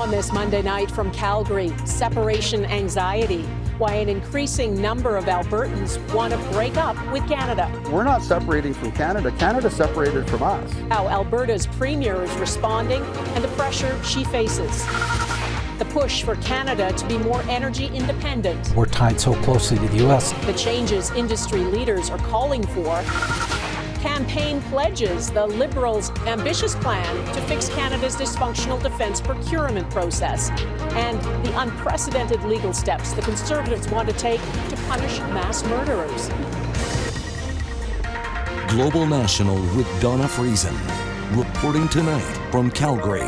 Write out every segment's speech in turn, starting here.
On this Monday night from Calgary, separation anxiety. Why an increasing number of Albertans want to break up with Canada. We're not separating from Canada. Canada separated from us. How Alberta's premier is responding and the pressure she faces. The push for Canada to be more energy independent. We're tied so closely to the U.S. The changes industry leaders are calling for. Campaign pledges the Liberals' ambitious plan to fix Canada's dysfunctional defence procurement process, and the unprecedented legal steps the Conservatives want to take to punish mass murderers. Global National with Donna Friesen, reporting tonight from Calgary.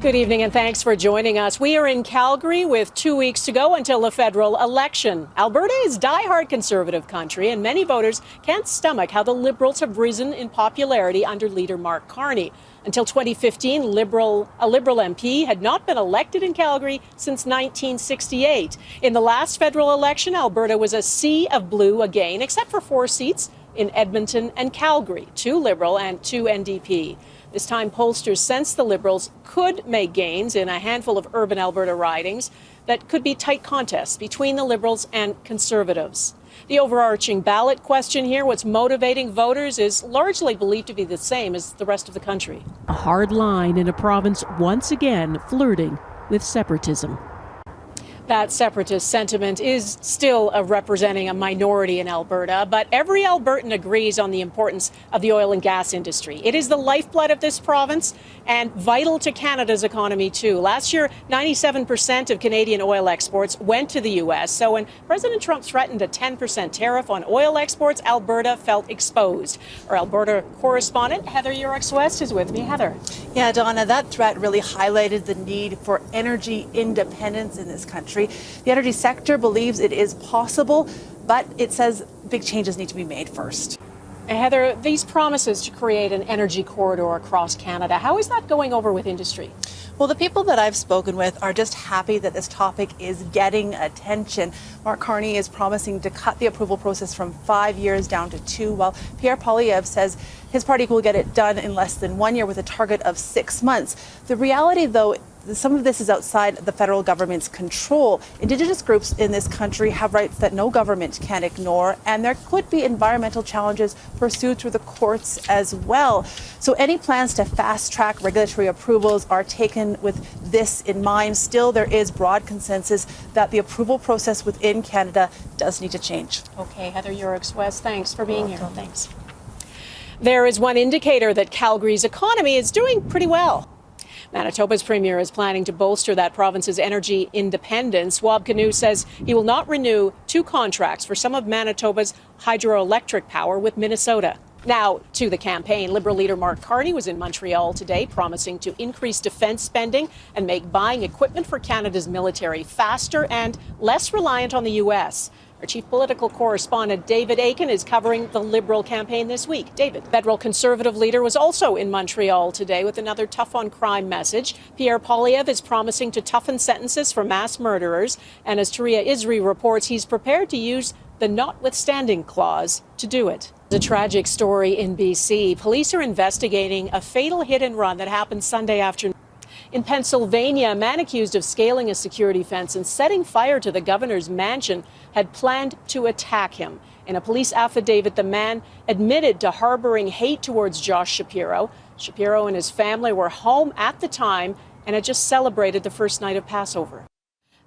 Good evening and thanks for joining us. We are in Calgary with 2 weeks to go until the federal election. Alberta is diehard Conservative country, and many voters can't stomach how the Liberals have risen in popularity under leader Mark Carney. Until 2015, a Liberal MP had not been elected in Calgary since 1968. In the last federal election, Alberta was a sea of blue again, except for 4 seats in Edmonton and Calgary, 2 Liberal and 2 NDP. This time, pollsters sense the Liberals could make gains in a handful of urban Alberta ridings that could be tight contests between the Liberals and Conservatives. The overarching ballot question here, what's motivating voters, is largely believed to be the same as the rest of the country. A hard line in a province once again flirting with separatism. That separatist sentiment is still representing a minority in Alberta, but every Albertan agrees on the importance of the oil and gas industry. It is the lifeblood of this province and vital to Canada's economy, too. Last year, 97% of Canadian oil exports went to the U.S., so when President Trump threatened a 10% tariff on oil exports, Alberta felt exposed. Our Alberta correspondent, Heather Urix-West, is with me. Heather. Yeah, Donna, that threat really highlighted the need for energy independence in this country. The energy sector believes it is possible, but it says big changes need to be made first. Heather, these promises to create an energy corridor across Canada, how is that going over with industry? Well, the people that I've spoken with are just happy that this topic is getting attention. Mark Carney is promising to cut the approval process from 5 years down to 2, while Pierre Poilievre says his party will get it done in less than 1 year with a target of 6 months. The reality, though, some of this is outside the federal government's control. Indigenous groups in this country have rights that no government can ignore, and there could be environmental challenges pursued through the courts as well. So any plans to fast-track regulatory approvals are taken with this in mind. Still, there is broad consensus that the approval process within Canada does need to change. Okay, Heather Urix-West, thanks for being here. Thanks. There is one indicator that Calgary's economy is doing pretty well. Manitoba's premier is planning to bolster that province's energy independence. Wab Kinew says he will not renew 2 contracts for some of Manitoba's hydroelectric power with Minnesota. Now to the campaign. Liberal leader Mark Carney was in Montreal today promising to increase defence spending and make buying equipment for Canada's military faster and less reliant on the U.S. Our chief political correspondent, David Akin, is covering the Liberal campaign this week. David. Federal Conservative leader was also in Montreal today with another tough-on-crime message. Pierre Poilievre is promising to toughen sentences for mass murderers. And as Taria Isri reports, he's prepared to use the notwithstanding clause to do it. A tragic story in BC. Police are investigating a fatal hit-and-run that happened Sunday afternoon. In Pennsylvania, a man accused of scaling a security fence and setting fire to the governor's mansion had planned to attack him. In a police affidavit, the man admitted to harboring hate towards Josh Shapiro. Shapiro and his family were home at the time and had just celebrated the first night of Passover.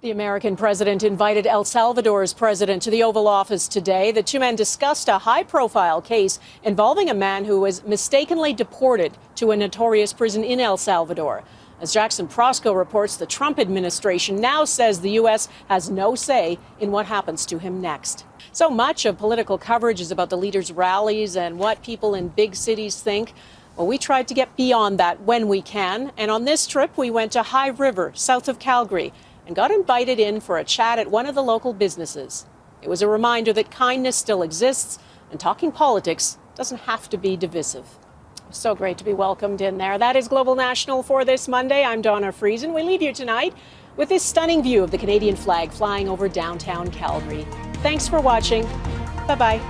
The American president invited El Salvador's president to the Oval Office today. The 2 men discussed a high-profile case involving a man who was mistakenly deported to a notorious prison in El Salvador. As Jackson Prosco reports, the Trump administration now says the U.S. has no say in what happens to him next. So much of political coverage is about the leaders' rallies and what people in big cities think. Well, we tried to get beyond that when we can. And on this trip, we went to High River, south of Calgary, and got invited in for a chat at one of the local businesses. It was a reminder that kindness still exists and talking politics doesn't have to be divisive. So great to be welcomed in there. That is Global National for this Monday. I'm Donna Friesen. We leave you tonight with this stunning view of the Canadian flag flying over downtown Calgary. Thanks for watching. Bye-bye.